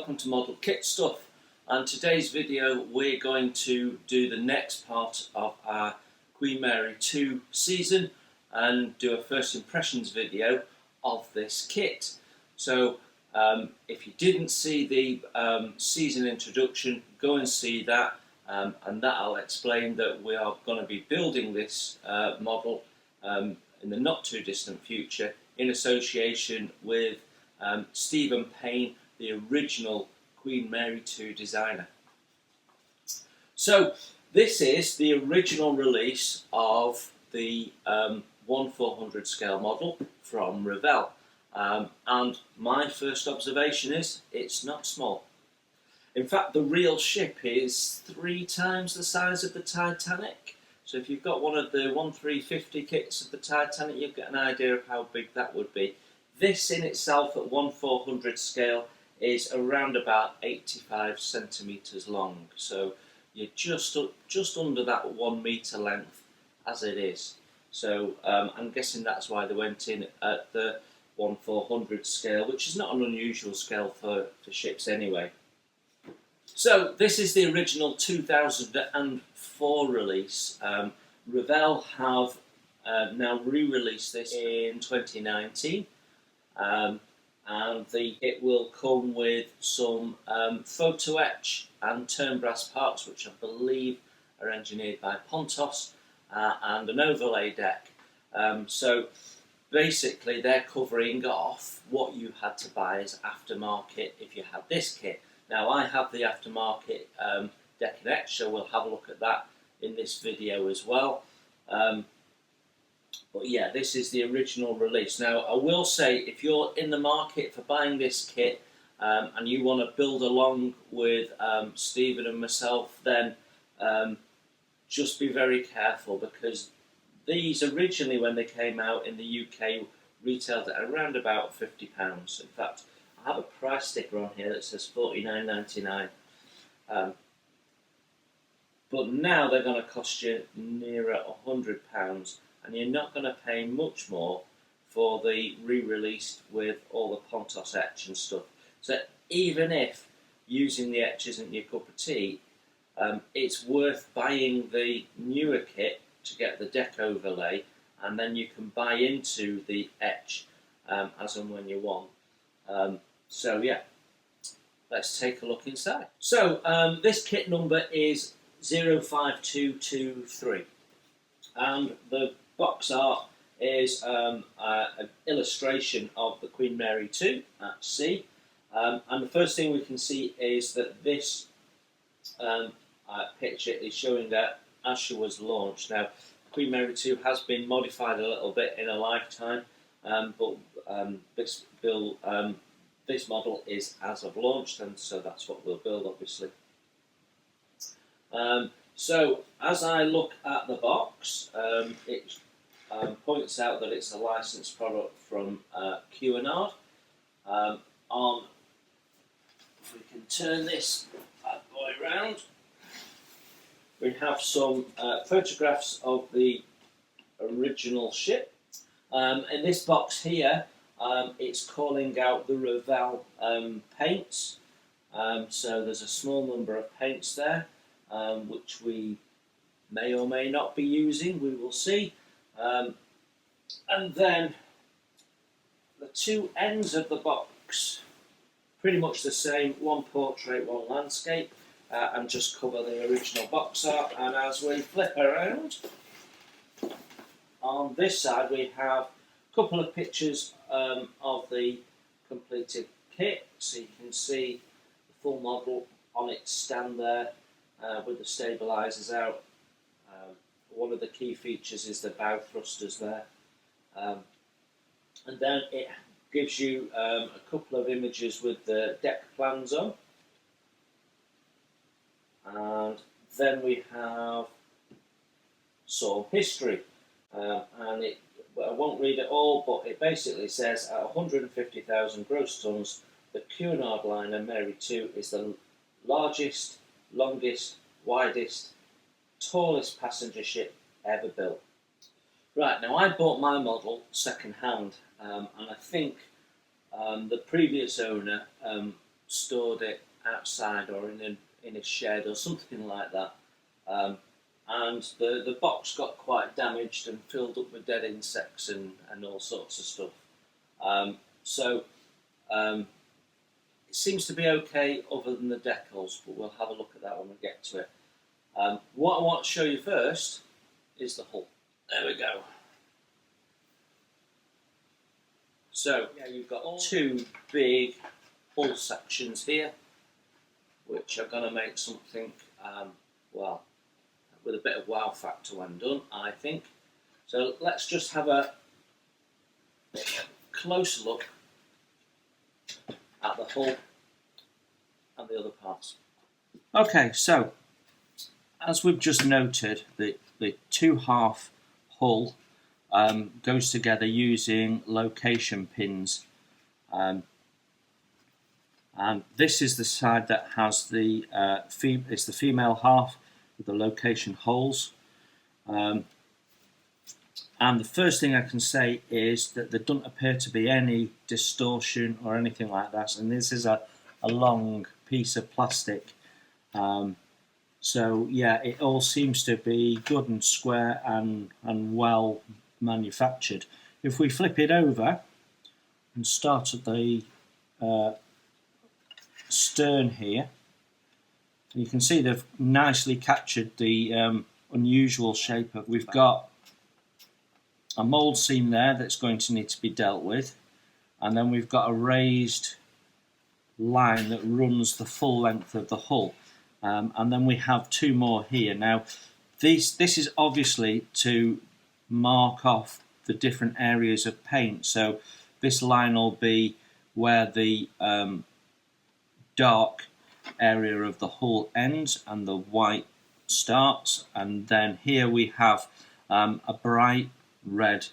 welcome to Model Kit Stuff, and today's video we're going to do the next part of our Queen Mary 2 season and do a first impressions video of this kit. So if you didn't see the season introduction, go and see that, and that'll explain that we are going to be building this model in the not too distant future in association with Stephen Payne, the original Queen Mary 2 designer. So this is the original release of the 1/400 scale model from Revell, and my first observation is it's not small. In fact, the real ship is 3 times the size of the Titanic. So if you've got one of the 1/350 kits of the Titanic, you'll get an idea of how big that would be. This in itself at 1/400 scale is around about 85 centimetres long. So you're just under that 1 metre length as it is. So I'm guessing that's why they went in at the 1/400 scale, which is not an unusual scale for ships anyway. So this is the original 2004 release. Revell have now re-released this in 2019, and it will come with some photo etch and turn brass parts, which I believe are engineered by Pontos, and an overlay deck. So basically they're covering off what you had to buy as aftermarket if you had this kit. Now I have the aftermarket deck and etch, so we'll have a look at that in this video as well. But yeah, this is the original release. Now I will say, if you're in the market for buying this kit and you want to build along with Stephen and myself, then just be very careful, because these originally, when they came out in the UK, retailed at around about £50. In fact, I have a price sticker on here that says £49.99. But now they're going to cost you nearer £100, and you're not going to pay much more for the re-released with all the Pontos etch and stuff. So even if using the etch isn't your cup of tea, it's worth buying the newer kit to get the deck overlay, and then you can buy into the etch as and when you want. So yeah, let's take a look inside. So this kit number is 05223, and the box art is an illustration of the Queen Mary 2 at sea, and the first thing we can see is that this picture is showing that as she was launched. Now, Queen Mary 2 has been modified a little bit in a lifetime, but this model is as of launched, and so that's what we'll build, obviously. So as I look at the box, it points out that it's a licensed product from Q&R. If we can turn this bad boy around, we have some photographs of the original ship. In this box here, it's calling out the Revell paints. So there's a small number of paints there, which we may or may not be using, we will see. And then the two ends of the box, pretty much the same, one portrait, one landscape, and just cover the original box art. And as we flip around, on this side we have a couple of pictures of the completed kit, so you can see the full model on its stand there with the stabilisers out. One of the key features is the bow thrusters there, and then it gives you a couple of images with the deck plans on, and then we have some history, and I won't read it all, but it basically says at 150,000 gross tonnes, the Cunard liner Mary 2 is the largest, longest, widest, tallest passenger ship ever built. Right, now I bought my model second hand, and I think the previous owner stored it outside or in a shed or something like that. And the box got quite damaged and filled up with dead insects and all sorts of stuff. It seems to be okay other than the decals, but we'll have a look at that when we get to it. What I want to show you first is the hull. There we go. So yeah, you've got two big hull sections here, which are going to make something, well, with a bit of wow factor when done, I think. So let's just have a closer look at the hull and the other parts. Okay, so as we've just noted, the two-half hull goes together using location pins, and this is the side that has the it's the female half with the location holes. And the first thing I can say is that there doesn't appear to be any distortion or anything like that, and this is a long piece of plastic. So yeah, it all seems to be good and square and well manufactured. If we flip it over and start at the stern here, you can see they've nicely captured the unusual shape of. We've got a mould seam there that's going to need to be dealt with, and then we've got a raised line that runs the full length of the hull, and then we have two more here. Now this is obviously to mark off the different areas of paint, so this line will be where the dark area of the hull ends and the white starts, and then here we have a bright red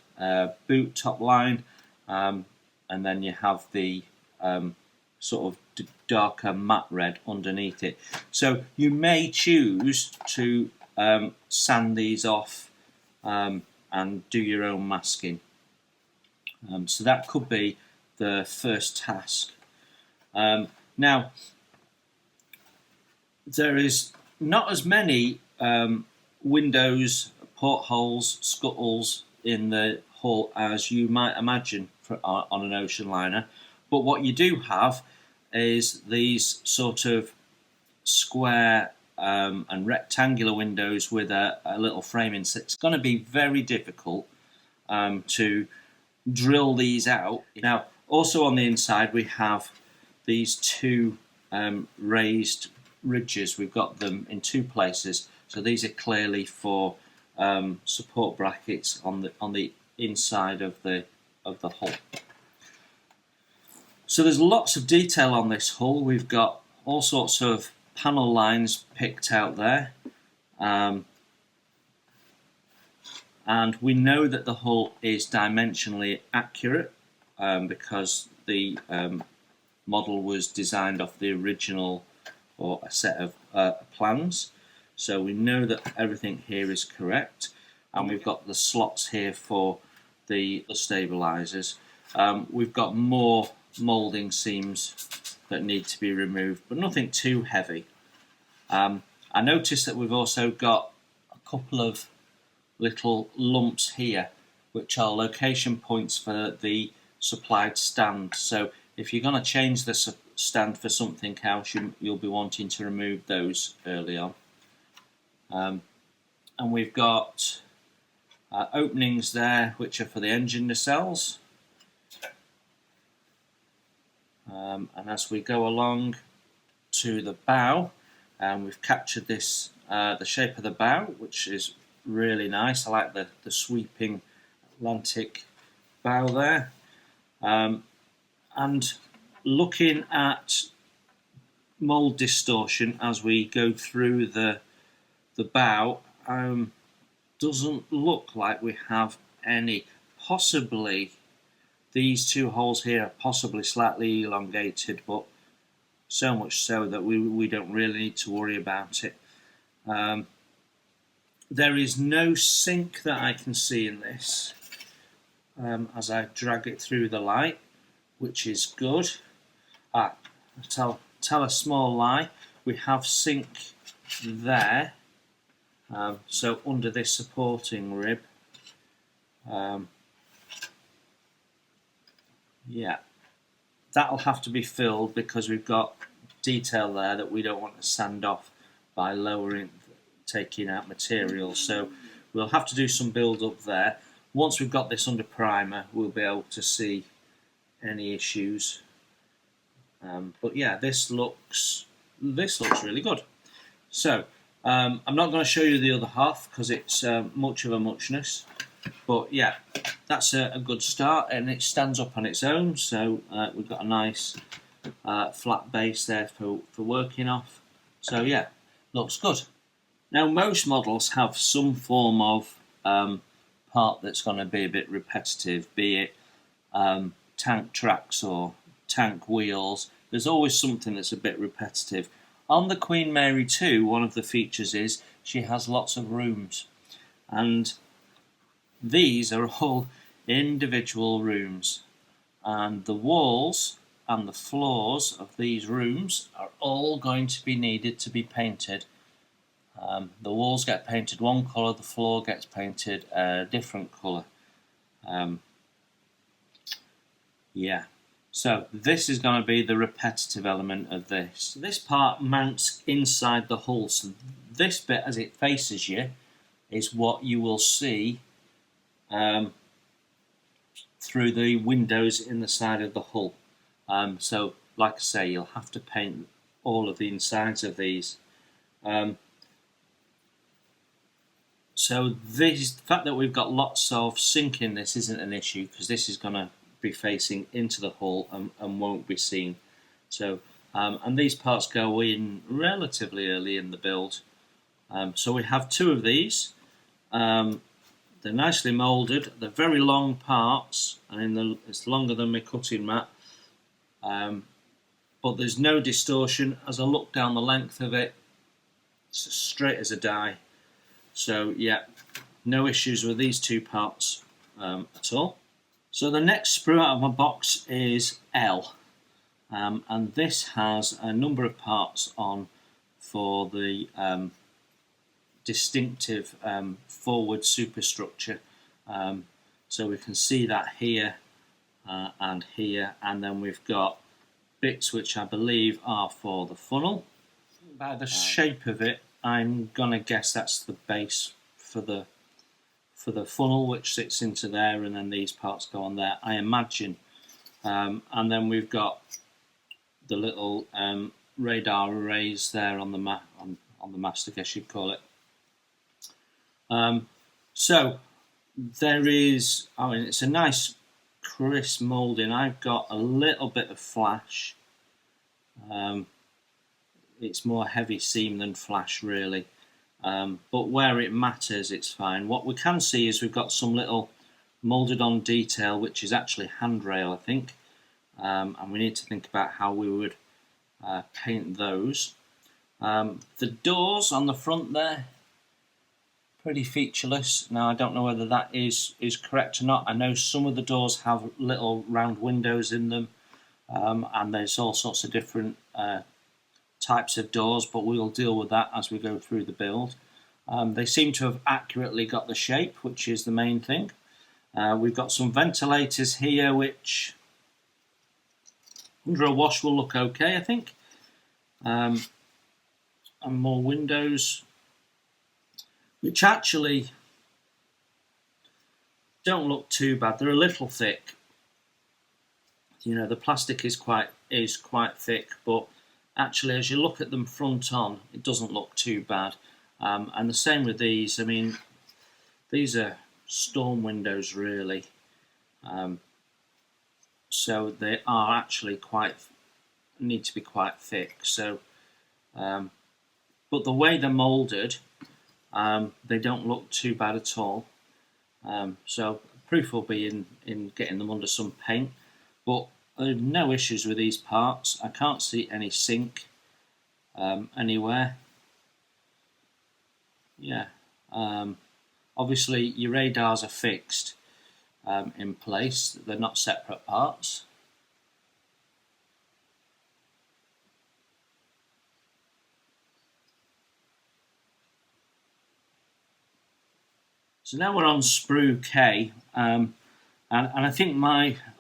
boot top line, and then you have the sort of darker matte red underneath it. So you may choose to sand these off and do your own masking. So that could be the first task. Now, there is not as many windows, portholes, scuttles in the hull as you might imagine on an ocean liner, but what you do have is these sort of square and rectangular windows with a little framing. So it's going to be very difficult to drill these out. Now, also on the inside we have these two raised ridges. We've got them in two places, so these are clearly for support brackets on the inside of the hull. So there's lots of detail on this hull. We've got all sorts of panel lines picked out there, and we know that the hull is dimensionally accurate because the model was designed off the original or a set of plans. So we know that everything here is correct, and we've got the slots here for the stabilizers. We've got more moulding seams that need to be removed, but nothing too heavy. I noticed that we've also got a couple of little lumps here, which are location points for the supplied stand. So if you're going to change the stand for something else, you'll be wanting to remove those early on. And we've got openings there which are for the engine nacelles, and as we go along to the bow, we've captured this the shape of the bow, which is really nice. I like the sweeping Atlantic bow there, and looking at mould distortion as we go through the bow, doesn't look like we have any. Possibly these two holes here are possibly slightly elongated, but so much so that we don't really need to worry about it. There is no sink that I can see in this as I drag it through the light, which is good. I'll tell a small lie. We have sink there, so under this supporting rib. Yeah, that'll have to be filled because we've got detail there that we don't want to sand off by taking out material. So we'll have to do some build up there. Once we've got this under primer, we'll be able to see any issues. But yeah, this looks really good. So I'm not going to show you the other half because it's much of a muchness. But yeah, that's a good start, and it stands up on its own. So we've got a nice flat base there for working off. So yeah, looks good. Now most models have some form of part that's going to be a bit repetitive, be it tank tracks or tank wheels. There's always something that's a bit repetitive. On the Queen Mary 2, one of the features is she has lots of rooms, and these are all individual rooms, and the walls and the floors of these rooms are all going to be needed to be painted. The walls get painted one colour, the floor gets painted a different colour. Yeah, so this is going to be the repetitive element of this. This part mounts inside the hull, so this bit as it faces you is what you will see through the windows in the side of the hull. So like I say, you'll have to paint all of the insides of these. So the fact that we've got lots of sink in this isn't an issue, because this is going to be facing into the hull and won't be seen. So and these parts go in relatively early in the build. So we have two of these. They're nicely moulded. They're very long parts, and it's longer than my cutting mat. But there's no distortion. As I look down the length of it, it's as straight as a die. So yeah, no issues with these two parts at all. So the next sprue out of my box is L, and this has a number of parts on for the distinctive forward superstructure. So we can see that here and here, and then we've got bits which I believe are for the funnel. By the shape of it, I'm gonna guess that's the base for the funnel, which sits into there, and then these parts go on there, I imagine. And then we've got the little radar arrays there on the mast, I guess you'd call it. So there is, I mean, it's a nice crisp moulding. I've got a little bit of flash. It's more heavy seam than flash, really. But where it matters, it's fine. What we can see is we've got some little moulded on detail, which is actually handrail, I think. And we need to think about how we would paint those. The doors on the front there, pretty featureless. Now I don't know whether that is correct or not. I know some of the doors have little round windows in them, and there's all sorts of different types of doors, but we'll deal with that as we go through the build. They seem to have accurately got the shape, which is the main thing. We've got some ventilators here, which under a wash will look okay, I think. And more windows, which actually don't look too bad. They're a little thick. You know, the plastic is quite thick, but actually, as you look at them front on, it doesn't look too bad. And the same with these. I mean, these are storm windows, really. So they are actually need to be quite thick. So, but the way they're moulded, they don't look too bad at all. So proof will be in getting them under some paint. But no issues with these parts. I can't see any sink anywhere. Yeah. Obviously your radars are fixed in place. They're not separate parts. So now we're on sprue K, and I think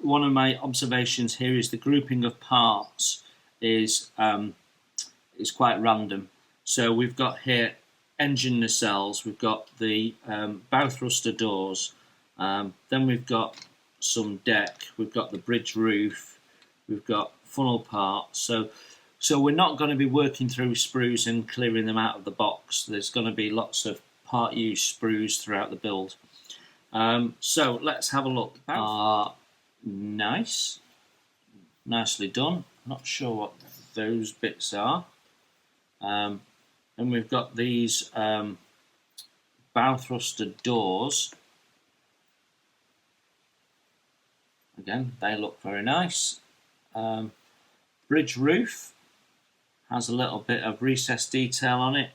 one of my observations here is the grouping of parts is quite random. So we've got here engine nacelles, we've got the bow thruster doors, then we've got some deck, we've got the bridge roof, we've got funnel parts. So we're not going to be working through sprues and clearing them out of the box. There's going to be lots of part use sprues throughout the build. So let's have a look. Nice, nicely done. Not sure what those bits are. And we've got these bow thruster doors. Again, they look very nice. Bridge roof has a little bit of recessed detail on it.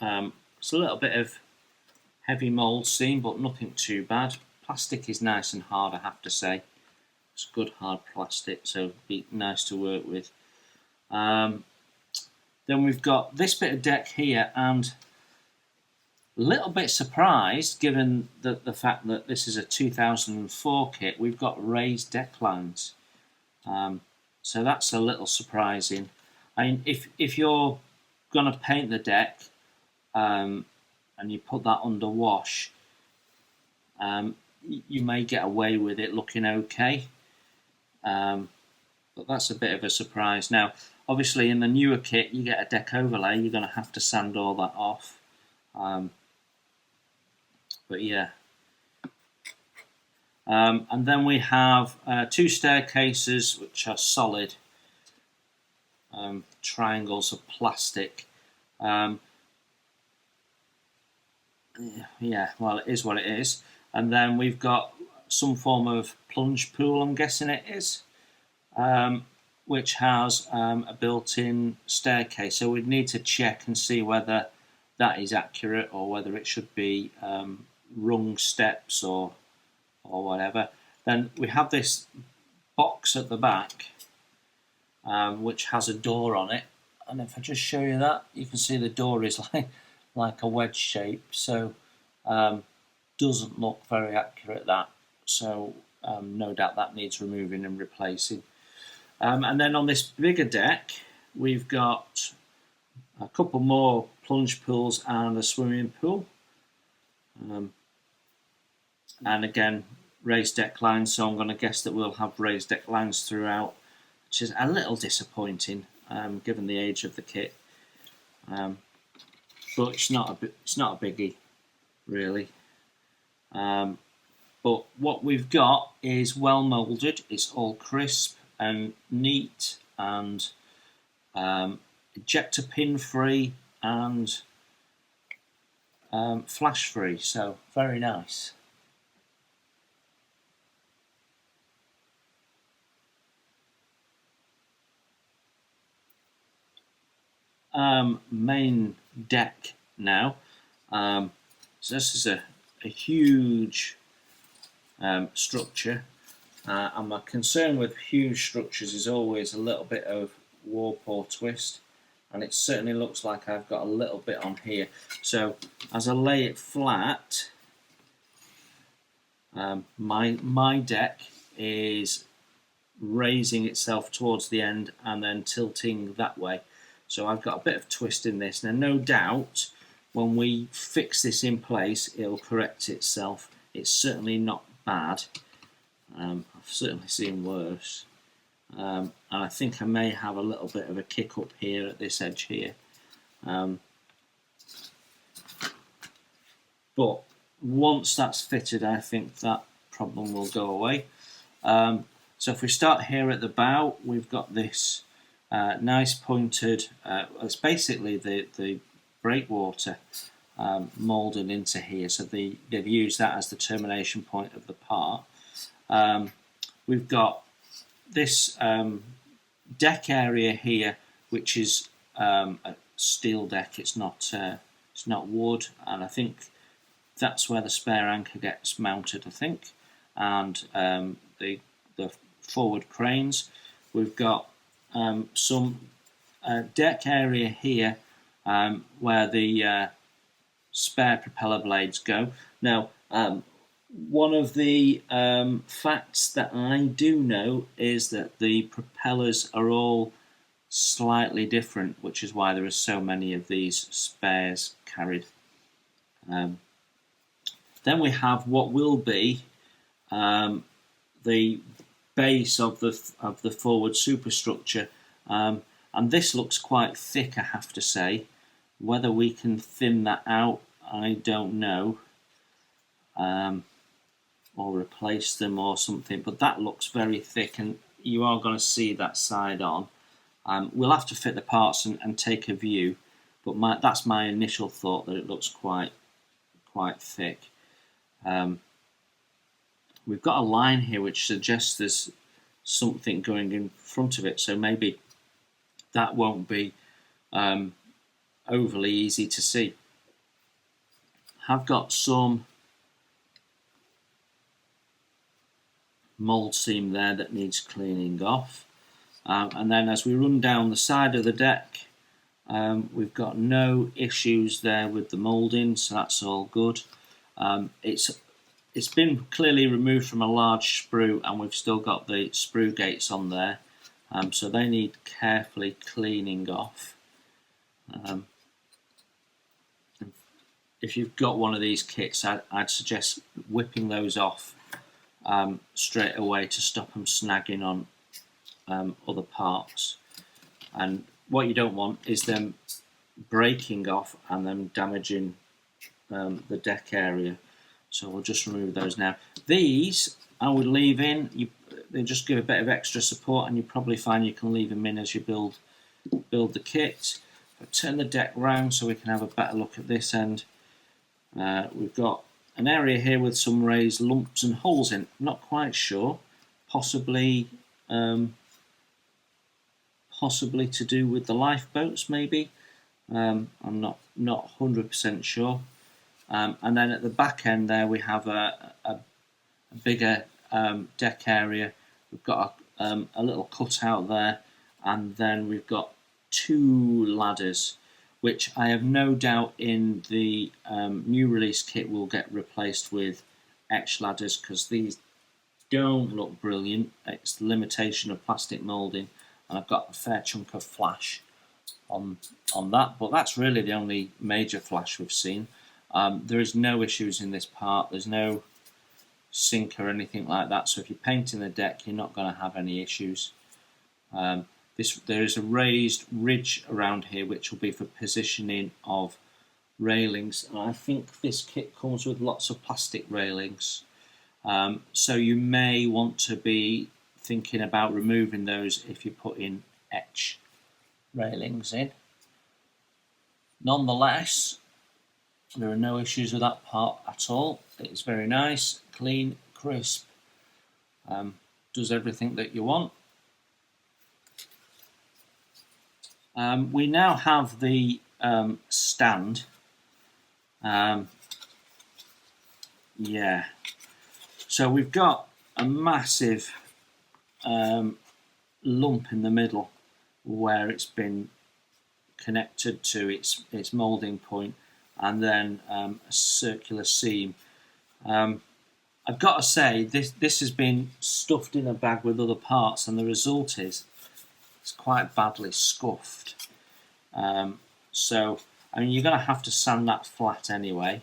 It's a little bit of heavy mould seam, but nothing too bad. Plastic is nice and hard, I have to say. It's good hard plastic, so it'll be nice to work with. Then we've got this bit of deck here, and a little bit surprised, given the fact that this is a 2004 kit, we've got raised deck lines. So that's a little surprising. I mean, if you're going to paint the deck and you put that under wash, you may get away with it looking okay. But that's a bit of a surprise. Now, obviously, in the newer kit, you get a deck overlay. You're going to have to sand all that off. But yeah. And then we have two staircases which are solid triangles of plastic. Yeah, well, it is what it is. And then we've got some form of plunge pool, I'm guessing it is, which has a built-in staircase. So we'd need to check and see whether that is accurate or whether it should be rung steps or whatever. Then we have this box at the back, which has a door on it. And if I just show you that, you can see the door is like a wedge shape. So doesn't look very accurate, that. So no doubt that needs removing and replacing. And then on this bigger deck, we've got a couple more plunge pools and a swimming pool. And again, raised deck lines, so I'm going to guess that we'll have raised deck lines throughout, which is a little disappointing given the age of the kit. But it's not a biggie, really. But what we've got is well moulded. It's all crisp and neat and ejector pin free and flash free. So very nice. Main deck now. So this is a huge structure, and my concern with huge structures is always a little bit of warp or twist, and it certainly looks like I've got a little bit on here. So as I lay it flat, my deck is raising itself towards the end and then tilting that way. So I've got a bit of twist in this. Now, no doubt, when we fix this in place, it'll correct itself. It's certainly not bad. I've certainly seen worse. And I think I may have a little bit of a kick up here at this edge here. But once that's fitted, I think that problem will go away. So if we start here at the bow, we've got this nice pointed, it's basically the breakwater moulded into here, so they've used that as the termination point of the part. We've got this deck area here, which is a steel deck. It's not wood, and I think that's where the spare anchor gets mounted, I think, and the forward cranes. We've got some deck area here where the spare propeller blades go. Now, One of the facts that I do know is that the propellers are all slightly different, which is why there are so many of these spares carried. Then we have what will be the base of the forward superstructure, and this looks quite thick, I have to say. Whether we can thin that out, I don't know, or replace them or something, but that looks very thick, and you are going to see that side on. We'll have to fit the parts and take a view, but that's my initial thought, that it looks quite thick. We've got a line here which suggests there's something going in front of it, so maybe that won't be overly easy to see. I've got some mould seam there that needs cleaning off, and then as we run down the side of the deck, we've got no issues there with the moulding, so that's all good. It's been clearly removed from a large sprue, and we've still got the sprue gates on there, so they need carefully cleaning off. If you've got one of these kits, I'd suggest whipping those off straight away to stop them snagging on other parts. And what you don't want is them breaking off and them damaging the deck area. So we'll just remove those now. These I would leave in. They just give a bit of extra support, and you probably find you can leave them in as you build the kit. But turn the deck round so we can have a better look at this end. We've got an area here with some raised lumps and holes in. Not quite sure. Possibly to do with the lifeboats, maybe. I'm not 100% sure. And then at the back end there we have a bigger deck area. We've got a little cutout there, and then we've got 2 ladders, which I have no doubt in the new release kit will get replaced with etch ladders, because these don't look brilliant. It's the limitation of plastic moulding, and I've got a fair chunk of flash on that, but that's really the only major flash we've seen. There is no issues in this part. There's no sink or anything like that, so if you're painting the deck, you're not going to have any issues. There is a raised ridge around here which will be for positioning of railings, and I think this kit comes with lots of plastic railings, so you may want to be thinking about removing those if you put in etch railings in. Nonetheless, there are no issues with that part at all. It's very nice, clean, crisp, does everything that you want. We now have the stand. So we've got a massive lump in the middle where it's been connected to its moulding point, and then a circular seam. I've got to say, this has been stuffed in a bag with other parts, and the result is it's quite badly scuffed. So I mean, you're going to have to sand that flat anyway,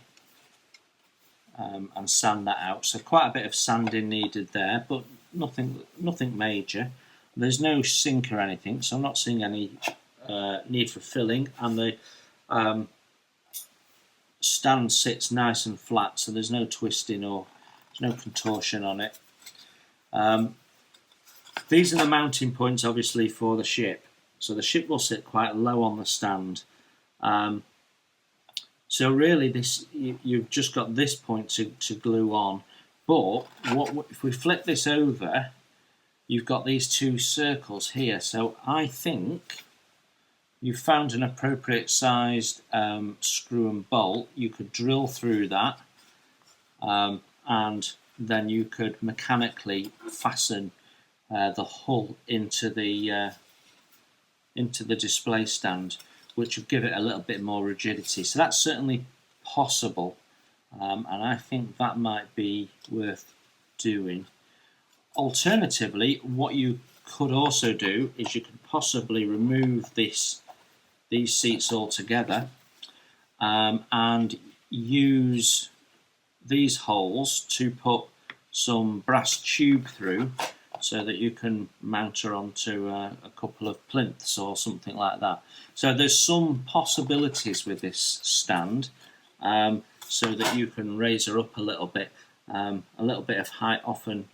and sand that out. So quite a bit of sanding needed there, but nothing major. There's no sink or anything, so I'm not seeing any need for filling, and the stand sits nice and flat, so there's no twisting or there's no contortion on it. These are the mounting points, obviously, for the ship. So the ship will sit quite low on the stand. So really, you've just got this point to glue on. But if we flip this over, you've got these 2 circles here. So I think you've found an appropriate sized screw and bolt. You could drill through that, and then you could mechanically fasten the hull into the display stand, which would give it a little bit more rigidity. So that's certainly possible. and I think that might be worth doing. Alternatively, what you could also do is you could possibly remove these seats altogether and use these holes to put some brass tube through so that you can mount her onto a couple of plinths or something like that. So there's some possibilities with this stand, so that you can raise her up a little bit. A little bit of height often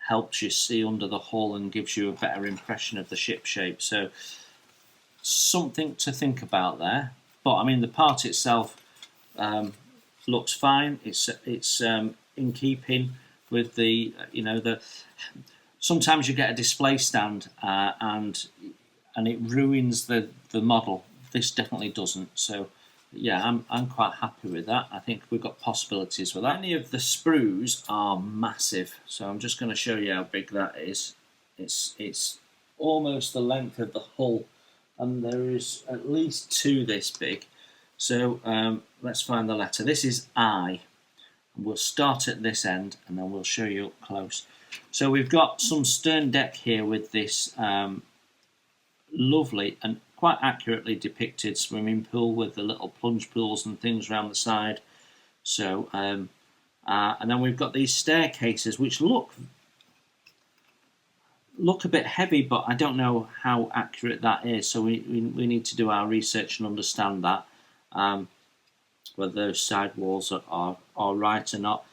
helps you see under the hull and gives you a better impression of the ship shape. So something to think about there. But I mean, the part itself looks fine. It's in keeping with the sometimes you get a display stand and it ruins the model. This definitely doesn't. So yeah, I'm quite happy with that. I think we've got possibilities with that. Many of the sprues are massive, so I'm just going to show you how big that is. It's almost the length of the hull, and there is at least two this big. So let's find the letter. This is I. We'll start at this end and then we'll show you up close. So we've got some stern deck here with this lovely and quite accurately depicted swimming pool with the little plunge pools and things around the side. So and then we've got these staircases which look a bit heavy, but I don't know how accurate that is. So we need to do our research and understand that. Whether those side walls are right or not,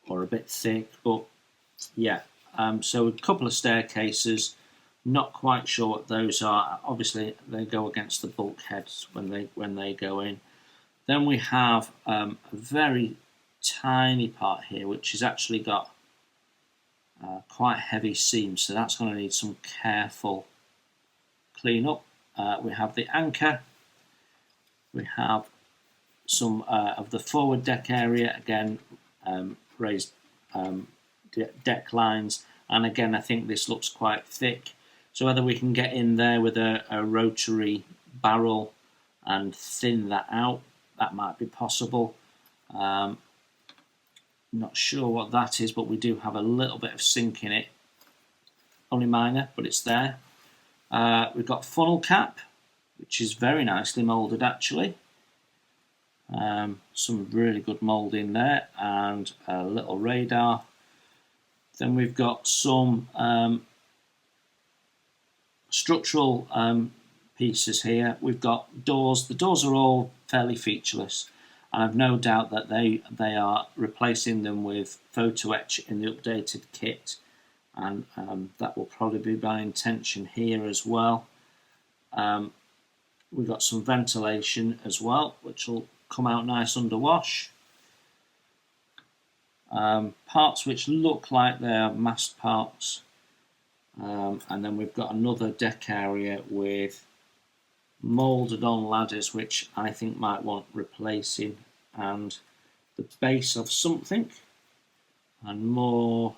or a bit thick, but yeah. So a couple of staircases, not quite sure what those are. Obviously, they go against the bulkheads when they go in. Then we have a very tiny part here, which has actually got quite heavy seams, so that's going to need some careful clean up. We have the anchor. We have some of the forward deck area, again raised deck lines, and again I think this looks quite thick, so whether we can get in there with a rotary barrel and thin that out, that might be possible. Not sure what that is, but we do have a little bit of sink in it, only minor, but it's there. We've got funnel cap, which is very nicely moulded actually. Some really good moulding there, and a little radar. Then we've got some structural pieces here. We've got doors. The doors are all fairly featureless, and I've no doubt that they are replacing them with photo etch in the updated kit, and that will probably be my intention here as well. We've got some ventilation as well, which will come out nice under wash. Parts which look like they're mast parts, and then we've got another deck area with moulded on ladders which I think might want replacing, and the base of something, and more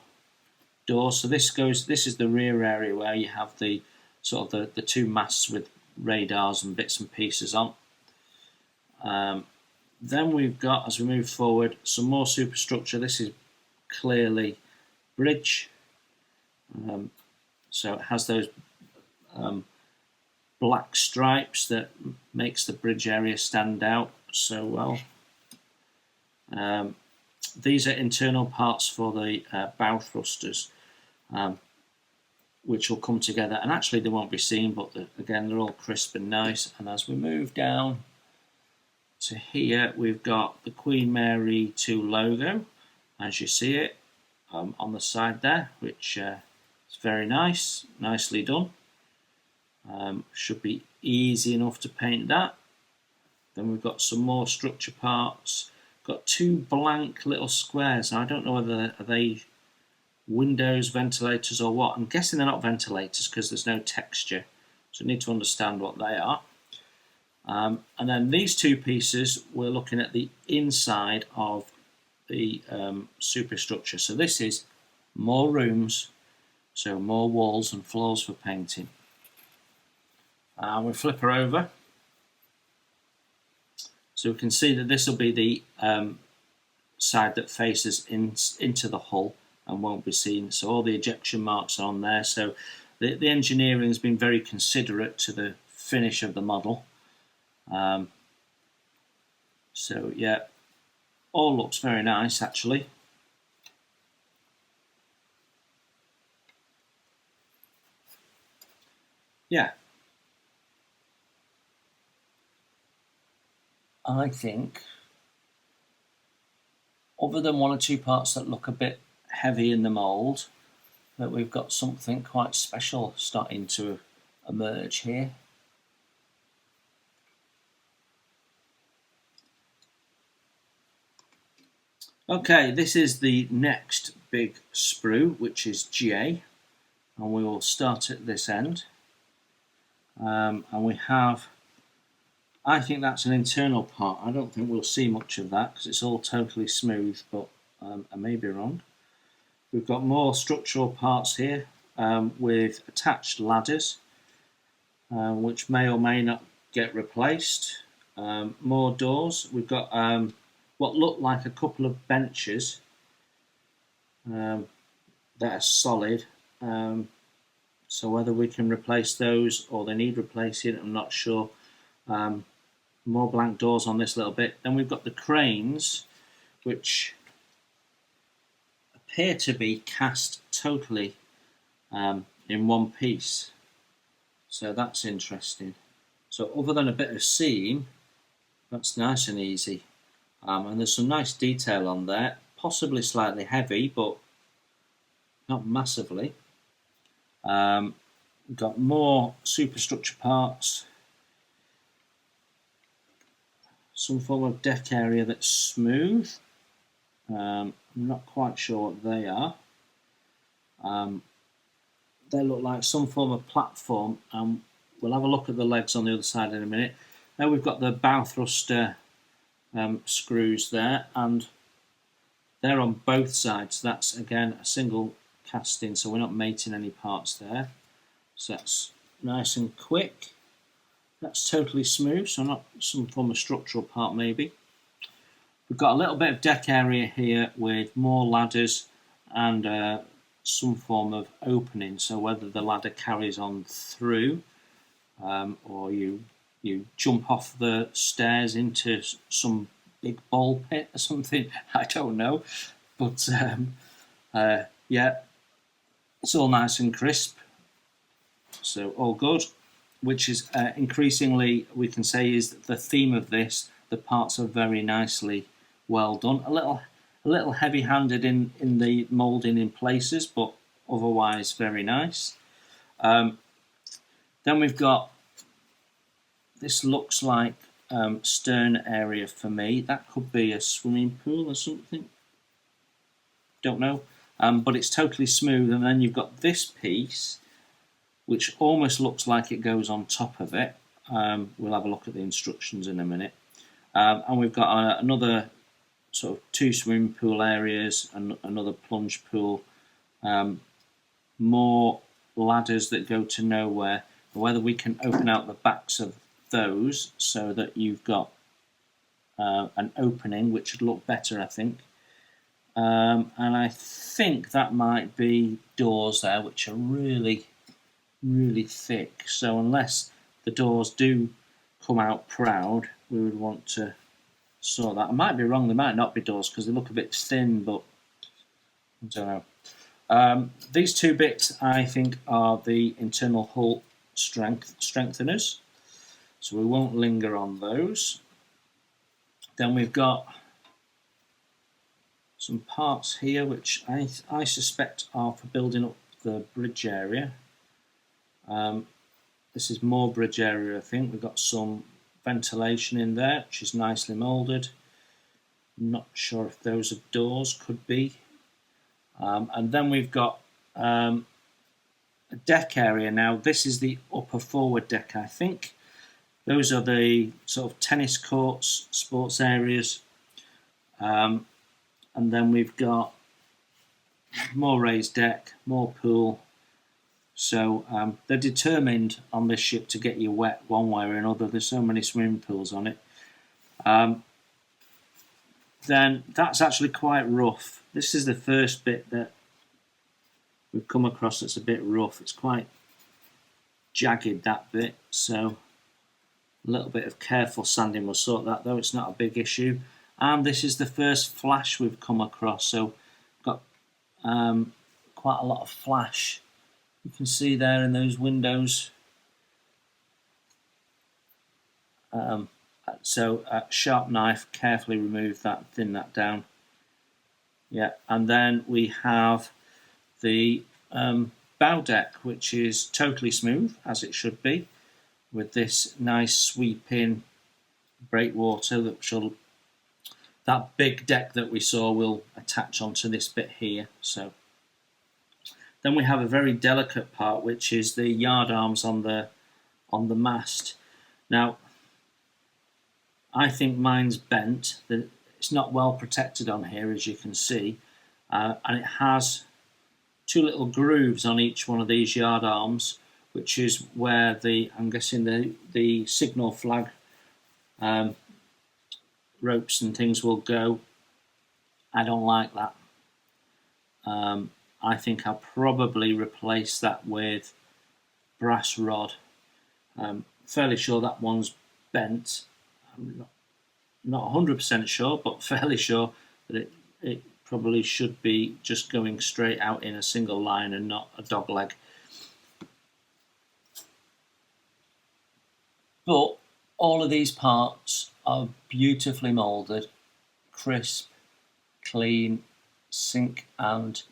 doors. So this is the rear area where you have the sort of the two masts with radars and bits and pieces on. Then we've got, as we move forward, some more superstructure. This is clearly bridge. So it has those black stripes that makes the bridge area stand out so well. These are internal parts for the bow thrusters, which will come together, and actually they won't be seen, but again they're all crisp and nice. And as we move down to here, we've got the Queen Mary 2 logo, as you see it on the side there, which is very nice, nicely done. Should be easy enough to paint that. Then we've got some more structure parts. Got two blank little squares. Now, I don't know whether are they windows, ventilators, or what. I'm guessing they're not ventilators because there's no texture, so I need to understand what they are. And then these two pieces, we're looking at the inside of the superstructure. So this is more rooms, so more walls and floors for painting. And we flip her over. So we can see that this will be the side that faces into the hull and won't be seen. So all the ejection marks are on there. So the engineering has been very considerate to the finish of the model. So yeah, all looks very nice actually. Yeah, I think other than one or two parts that look a bit heavy in the mould, that we've got something quite special starting to emerge here. Okay, this is the next big sprue, which is J, and we will start at this end. And we have, I think that's an internal part. I don't think we'll see much of that because it's all totally smooth, but I may be wrong. We've got more structural parts here with attached ladders, which may or may not get replaced. More doors. We've got what look like a couple of benches that are solid. So whether we can replace those or they need replacing, I'm not sure. More blank doors on this little bit. Then we've got the cranes, which appear to be cast totally in one piece. So that's interesting. So other than a bit of seam, that's nice and easy. And there's some nice detail on there, possibly slightly heavy, but not massively. We've got more superstructure parts, some form of deck area that's smooth. I'm not quite sure what they are. They look like some form of platform, and we'll have a look at the legs on the other side in a minute. Now we've got the bow thruster screws there, and they're on both sides. That's again a single casting, so we're not mating any parts there. So that's nice and quick. That's totally smooth, so not some form of structural part maybe. We've got a little bit of deck area here with more ladders and some form of opening, so whether the ladder carries on through or you jump off the stairs into some big ball pit or something, I don't know. But yeah, it's all nice and crisp, so all good, which is increasingly, we can say, is the theme of this. The parts are very nicely well done. A little heavy-handed in the moulding in places, but otherwise very nice. Then we've got, this looks like stern area for me. That could be a swimming pool or something. Don't know. But it's totally smooth. And then you've got this piece, which almost looks like it goes on top of it. We'll have a look at the instructions in a minute. And we've got another sort of two swimming pool areas and another plunge pool. More ladders that go to nowhere. Whether we can open out the backs of those so that you've got an opening, which would look better, I think. And I think that might be doors there, which are really, really thick. So unless the doors do come out proud, we would want to sort that. I might be wrong, they might not be doors because they look a bit thin, but I don't know. These two bits, I think, are the internal hull strengtheners, so we won't linger on those. Then we've got some parts here which I suspect are for building up the bridge area. This is more bridge area, I think. We've got some ventilation in there, which is nicely moulded. I'm not sure if those are doors, could be. And then we've got a deck area. Now this is the upper forward deck, I think. Those are the sort of tennis courts, sports areas. And then we've got more raised deck, more pool. So they're determined on this ship to get you wet one way or another. There's so many swimming pools on it. then that's actually quite rough. This is the first bit that we've come across that's a bit rough. It's quite jagged, that bit, so a little bit of careful sanding will sort that, though it's not a big issue. And this is the first flash we've come across, so got quite a lot of flash. You can see there in those windows. So a sharp knife, carefully remove that, thin that down. Yeah, and then we have the bow deck, which is totally smooth, as it should be, with this nice sweeping breakwater that big deck that we saw will attach onto this bit here. So then we have a very delicate part, which is the yard arms on the mast. Now, I think mine's bent. It's not well protected on here, as you can see, and it has two little grooves on each one of these yard arms, which is where I'm guessing the signal flag ropes and things will go. I don't like that. I think I'll probably replace that with brass rod. Fairly sure that one's bent. I'm not 100% sure, but fairly sure that it probably should be just going straight out in a single line and not a dog leg. But all of these parts are beautifully moulded, crisp, clean, sink and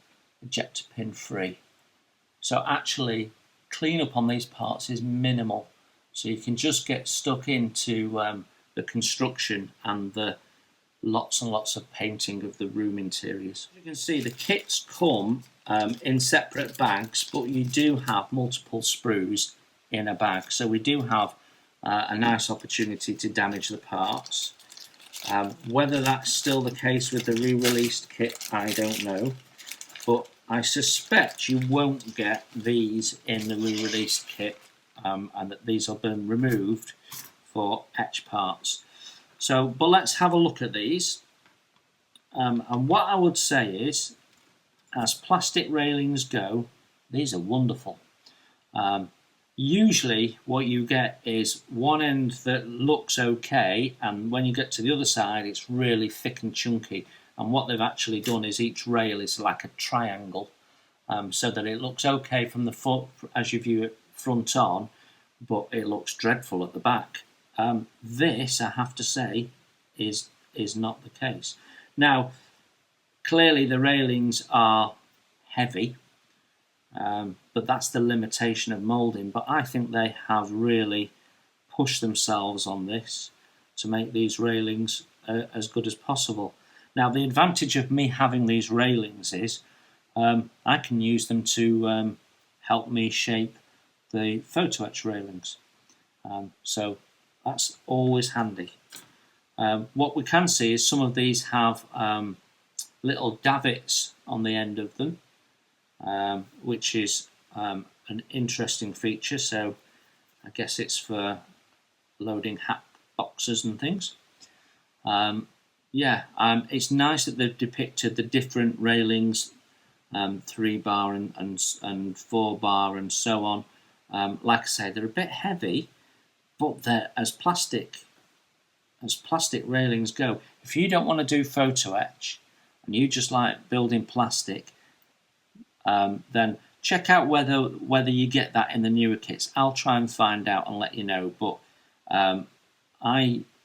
ejector pin free. So actually, cleanup on these parts is minimal. So you can just get stuck into the construction and the lots and lots of painting of the room interiors. As you can see, the kits come in separate bags, but you do have multiple sprues in a bag. So we do have a nice opportunity to damage the parts. Whether that's still the case with the re-released kit, I don't know. But I suspect you won't get these in the re-released kit, and that these have been removed for etch parts. So, but let's have a look at these. And what I would say is, as plastic railings go, these are wonderful. Usually what you get is one end that looks okay, and when you get to the other side it's really thick and chunky, and what they've actually done is each rail is like a triangle, so that it looks okay from the foot as you view it front on, but it looks dreadful at the back. This, I have to say, is not the case. Now, clearly the railings are heavy, but that's the limitation of moulding. But I think they have really pushed themselves on this to make these railings as good as possible. Now, the advantage of me having these railings is I can use them to help me shape the photo etch railings. So that's always handy. What we can see is some of these have little davits on the end of them, which is an interesting feature. So I guess it's for loading hat boxes and things. It's nice that they've depicted the different railings, 3 bar and 4 bar and so on. Like I say, they're a bit heavy, but they're as plastic railings go. If you don't want to do photo etch and you just like building plastic, then check out whether you get that in the newer kits. I'll try and find out and let you know. But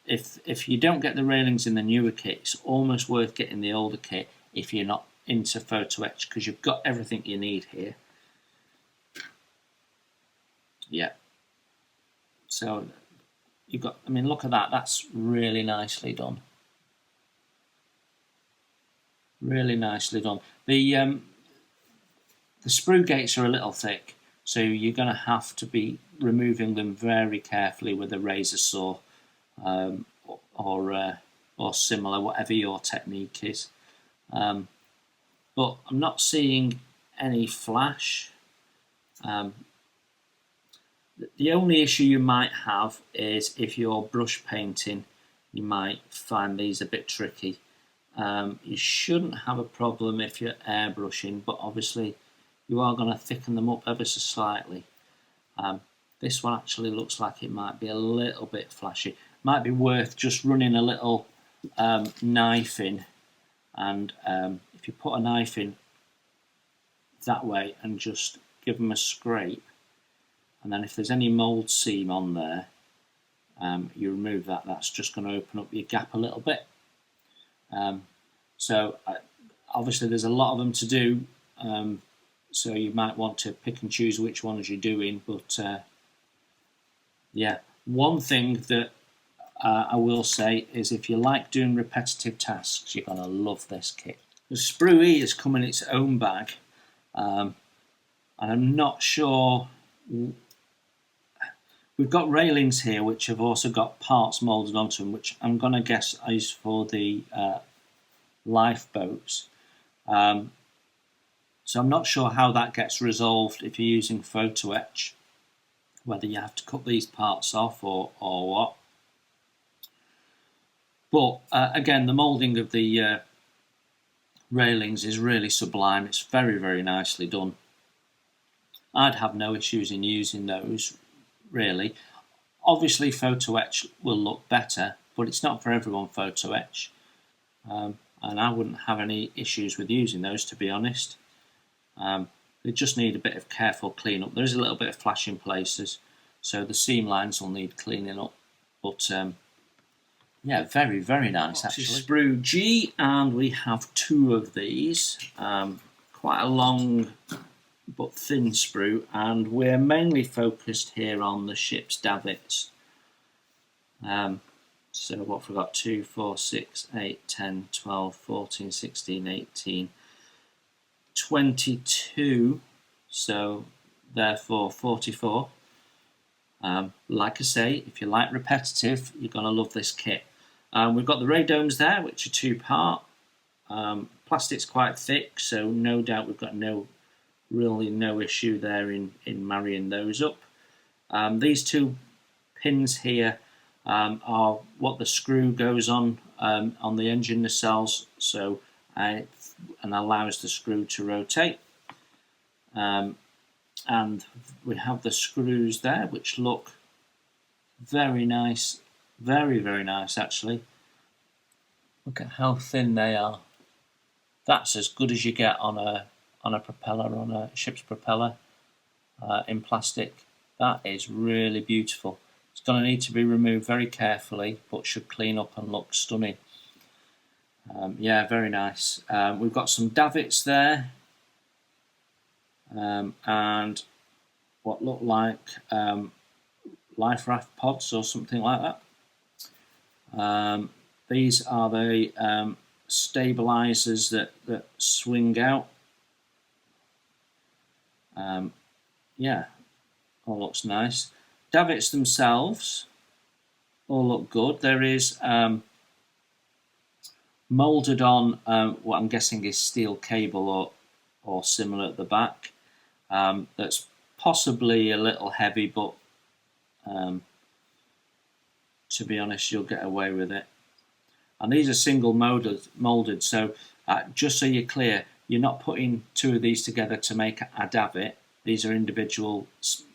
if you don't get the railings in the newer kit, it's almost worth getting the older kit if you're not into photo etch, because you've got everything you need here. Yeah. So you've got, I mean, look at that. That's really nicely done. Really nicely done. The sprue gates are a little thick, so you're going to have to be removing them very carefully with a razor saw, or similar, whatever your technique is. But I'm not seeing any flash. The only issue you might have is if you're brush painting you might find these a bit tricky. You shouldn't have a problem if you're airbrushing, but obviously you are going to thicken them up ever so slightly. This one actually looks like it might be a little bit flashy. Might be worth just running a little knife in, and if you put a knife in that way and just give them a scrape, and then if there's any mould seam on there, you remove that. That's just going to open up your gap a little bit. So obviously there's a lot of them to do, so you might want to pick and choose which ones you're doing, but yeah, one thing that I will say is if you like doing repetitive tasks, you're going to love this kit. The Sprue E has come in its own bag, and I'm not sure. We've got railings here which have also got parts moulded onto them, which I'm going to guess is for the lifeboats. So I'm not sure how that gets resolved if you're using photo etch, whether you have to cut these parts off or what. But again, the moulding of the railings is really sublime. It's very, very nicely done. I'd have no issues in using those, really. Obviously, photo etch will look better, but it's not for everyone, photo etch. And I wouldn't have any issues with using those, to be honest. They just need a bit of careful cleanup. There is a little bit of flash in places, so the seam lines will need cleaning up. But yeah, very, very nice actually. Sprue G, and we have two of these. Quite a long but thin sprue, and we're mainly focused here on the ship's davits. So what have we got? 2, 4, 6, 8, 10, 12, 14, 16, 18, 22, so therefore 44. Like I say, if you like repetitive, you're going to love this kit. We've got the radomes there, which are 2-part. Plastic's quite thick, so no doubt we've got really no issue there in marrying those up. These two pins here are what the screw goes on the engine nacelles, so and allows the screw to rotate. And we have the screws there, which look very nice, very, very nice actually. Look at how thin they are. That's as good as you get on a propeller, on a ship's propeller, in plastic. That is really beautiful. It's going to need to be removed very carefully, but should clean up and look stunning. Yeah, very nice. We've got some davits there, and what look like life raft pods or something like that. These are the stabilizers that swing out. Yeah, all looks nice. Davits themselves all look good. There is moulded on what I'm guessing is steel cable or similar at the back. That's possibly a little heavy, but to be honest, you'll get away with it. And these are single moulded, so just so you're clear, you're not putting two of these together to make a davit. These are individual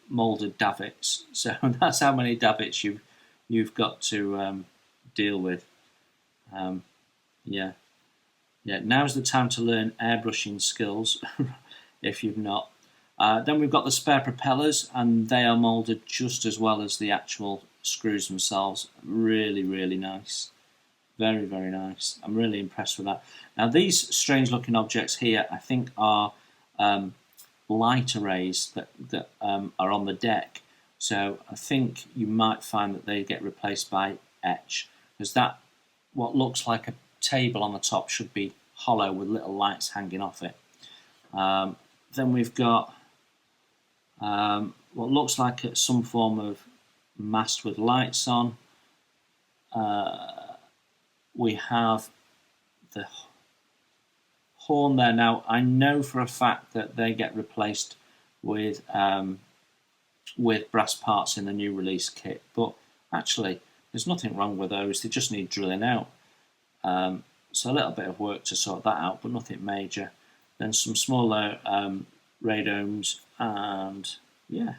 moulded davits, so that's how many davits you've got to deal with. Yeah. Now's the time to learn airbrushing skills if you've not. Then we've got the spare propellers, and they are moulded just as well as the actual screws themselves. Really, really nice. Very, very nice. I'm really impressed with that. Now these strange looking objects here I think are light arrays that are on the deck. So I think you might find that they get replaced by etch, because that what looks like a table on the top should be hollow with little lights hanging off it. Then we've got what looks like some form of mast with lights on. We have the horn there. Now I know for a fact that they get replaced with brass parts in the new release kit, but actually There's nothing wrong with those, they just need drilling out. So a little bit of work to sort that out, but nothing major. Then some smaller radomes, and yeah,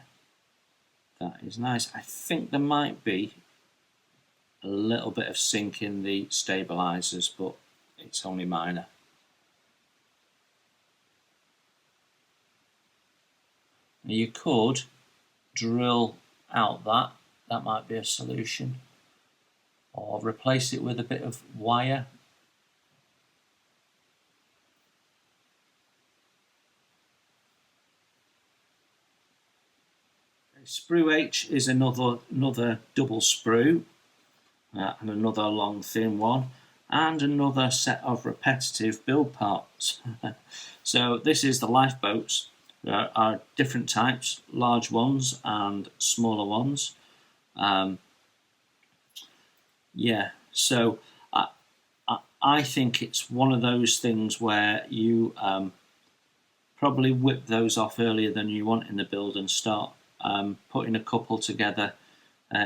that is nice. I think there might be a little bit of sink in the stabilizers, but it's only minor. Now you could drill out that might be a solution, or replace it with a bit of wire. Sprue H is another double sprue, and another long thin one, and another set of repetitive build parts. So this is the lifeboats. There are different types, large ones and smaller ones. Yeah, so I think it's one of those things where you probably whip those off earlier than you want in the build and start putting a couple together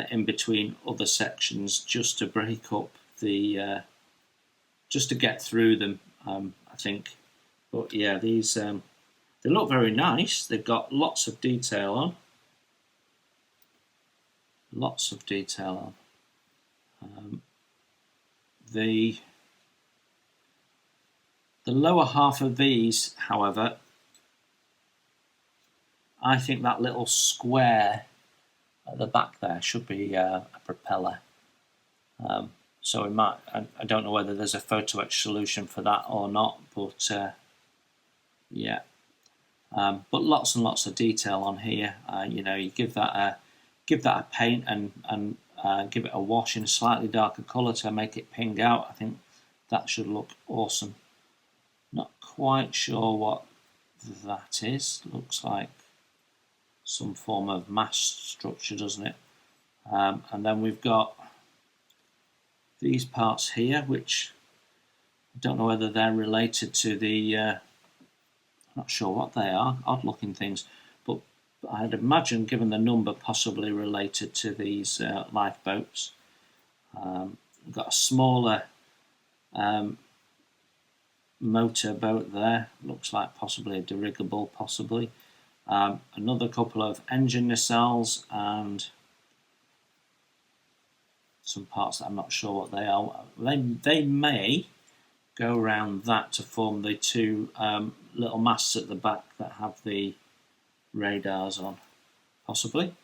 in between other sections just to break up the just to get through them, I think. But yeah, these they look very nice. They've got lots of detail on. Lots of detail on. The lower half of these, however, I think that little square at the back there should be a propeller. So we might, I don't know whether there's a photo etch solution for that or not, but yeah. But lots and lots of detail on here. You know, you give that a paint and give it a wash in a slightly darker colour to make it ping out. I think that should look awesome. Not quite sure what that is. Looks like some form of mast structure, doesn't it? And then we've got these parts here, which I don't know whether they're related to the I'm not sure what they are, odd looking things, but I'd imagine, given the number, possibly related to these lifeboats. We've got a smaller motor boat there, looks like possibly a dirigible, possibly. Another couple of engine nacelles and some parts that I'm not sure what they are. They may go around that to form the two little masts at the back that have the radars on, possibly.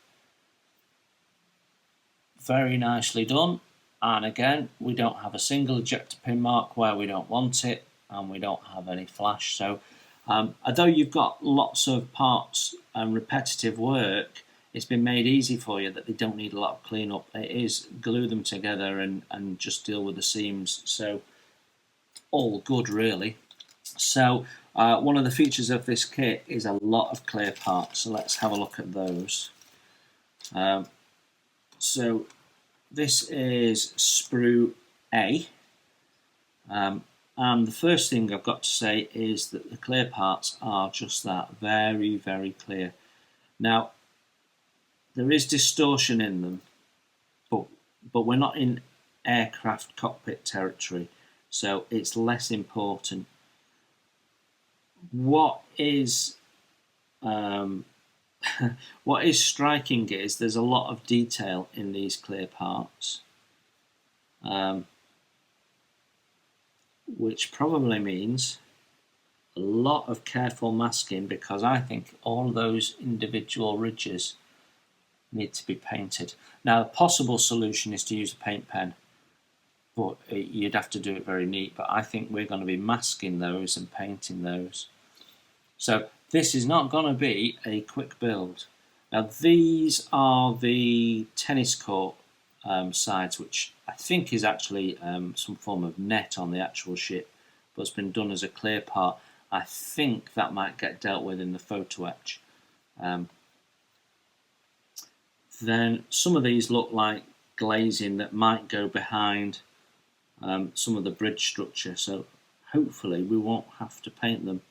Very nicely done, and again, we don't have a single ejector pin mark where we don't want it, and we don't have any flash. So although you've got lots of parts and repetitive work, it's been made easy for you that they don't need a lot of cleanup. It is glue them together and just deal with the seams. So all good, really. So one of the features of this kit is a lot of clear parts. So let's have a look at those. So this is sprue A. And the first thing I've got to say is that the clear parts are just that, very, very clear. Now, there is distortion in them, but we're not in aircraft cockpit territory, so it's less important. What is what is striking is there's a lot of detail in these clear parts, which probably means a lot of careful masking, because I think all those individual ridges need to be painted. Now, a possible solution is to use a paint pen, but you'd have to do it very neat. But I think we're going to be masking those and painting those. So this is not going to be a quick build. Now, these are the tennis court sides, which I think is actually some form of net on the actual ship, but it's been done as a clear part. I think that might get dealt with in the photo etch. Then some of these look like glazing that might go behind some of the bridge structure, so hopefully we won't have to paint them.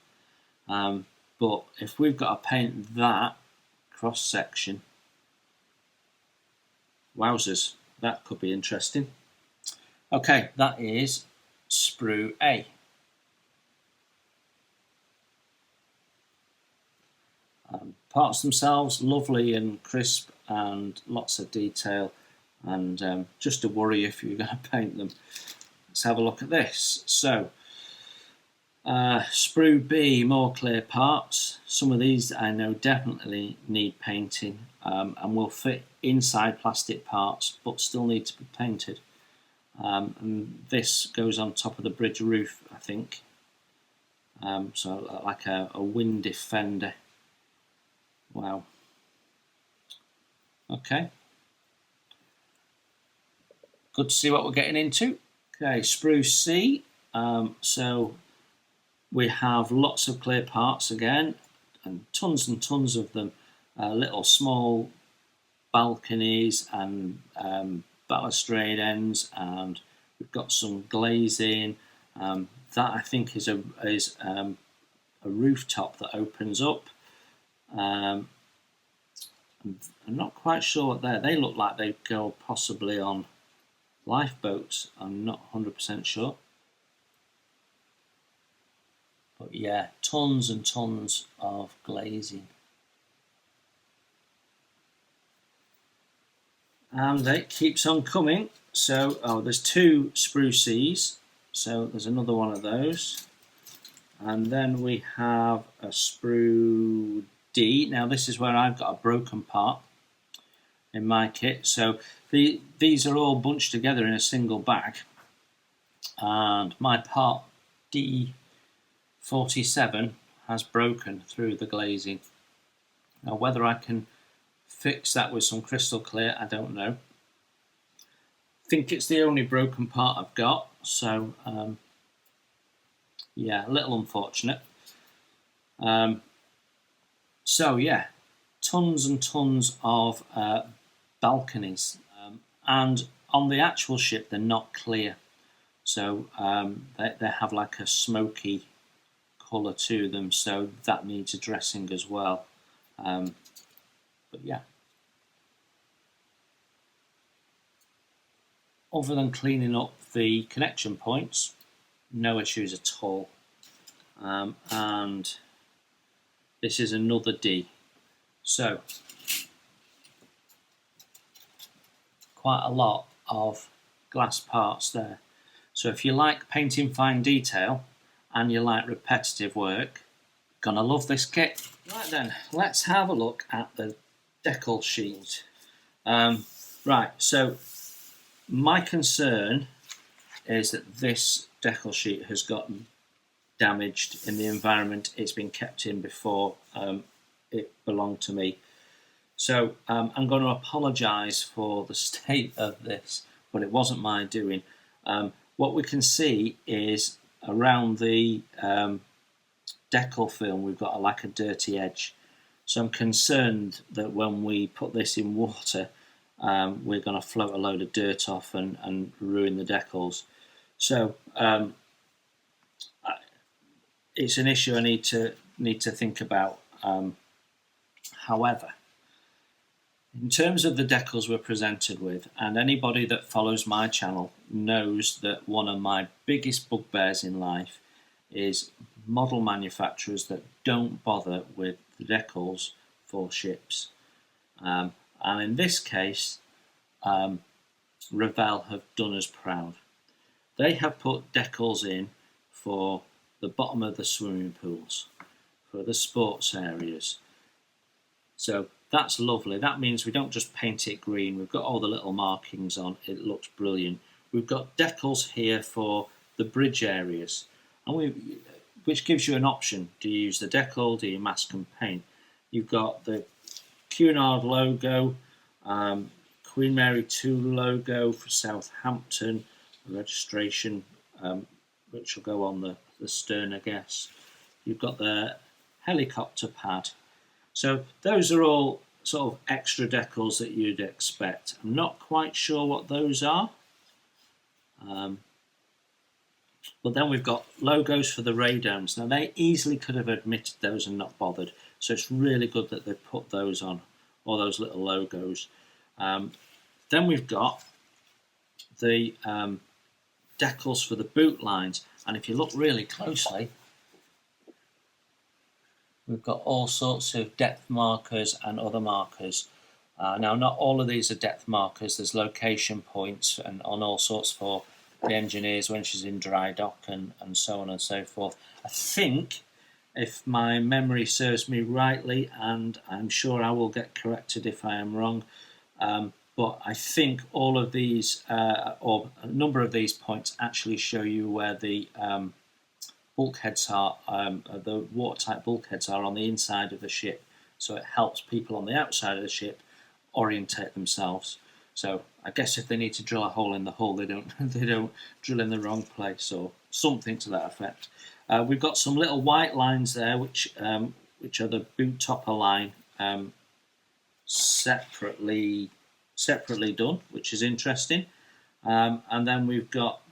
But if we've got to paint that cross section, wowzers, that could be interesting. Okay, that is sprue A. Parts themselves lovely and crisp and lots of detail, and just a worry if you're going to paint them. Let's have a look at this. So sprue B, more clear parts. Some of these I know definitely need painting and will fit inside plastic parts but still need to be painted. And this goes on top of the bridge roof, I think. So like a wind defender. Wow. Okay. Good to see what we're getting into. Okay, sprue C. So we have lots of clear parts again, and tons of them. Little small balconies and balustrade ends, and we've got some glazing. That I think is a rooftop that opens up. I'm not quite sure what they look like. They go possibly on lifeboats. I'm not 100% sure. But yeah, tons and tons of glazing. And it keeps on coming. So, there's 2 sprue Cs. So there's another one of those. And then we have a sprue D. Now this is where I've got a broken part in my kit. So these are all bunched together in a single bag. And my part D47 has broken through the glazing. Now whether I can fix that with some crystal clear, I don't know. I think it's the only broken part I've got. So yeah, a little unfortunate. So yeah, tons and tons of balconies, and on the actual ship they're not clear, so they have like a smoky colour to them, so that needs addressing as well. But yeah, other than cleaning up the connection points, no issues at all. And this is another D. So quite a lot of glass parts there. So if you like painting fine detail and you like repetitive work, you're gonna love this kit. Right then, let's have a look at the Decal sheet. Right, so my concern is that this Decal sheet has gotten damaged in the environment it's been kept in before it belonged to me. So I'm going to apologise for the state of this, but it wasn't my doing. What we can see is around the Decal film we've got like a dirty edge. So I'm concerned that when we put this in water, we're going to float a load of dirt off and ruin the decals. So it's an issue I need to think about. However, in terms of the decals we're presented with, and anybody that follows my channel knows that one of my biggest bugbears in life is model manufacturers that don't bother with the decals for ships. And in this case, Revell have done us proud. They have put decals in for the bottom of the swimming pools, for the sports areas. So that's lovely. That means we don't just paint it green. We've got all the little markings on. It looks brilliant. We've got decals here for the bridge areas, and which gives you an option. Do you use the decal? Do you mask and paint? You've got the Cunard logo, Queen Mary 2 logo for Southampton, the registration, which will go on the stern, I guess. You've got the helicopter pad. So those are all sort of extra decals that you'd expect. I'm not quite sure what those are. But then we've got logos for the radomes. Now they easily could have omitted those and not bothered. So it's really good that they've put those on, all those little logos. Then we've got the decals for the boot lines, and if you look really closely, we've got all sorts of depth markers and other markers. Now, not all of these are depth markers. There's location points and on all sorts for the engineers when she's in dry dock and so on and so forth. I think, if my memory serves me rightly, and I'm sure I will get corrected if I am wrong, but I think all of these, or a number of these points, actually show you where the bulkheads are, the watertight bulkheads are on the inside of the ship. So it helps people on the outside of the ship orientate themselves. So I guess if they need to drill a hole in the hull, they don't drill in the wrong place, or something to that effect. We've got some little white lines there, which are the boot topper line, separately done, which is interesting. And then we've got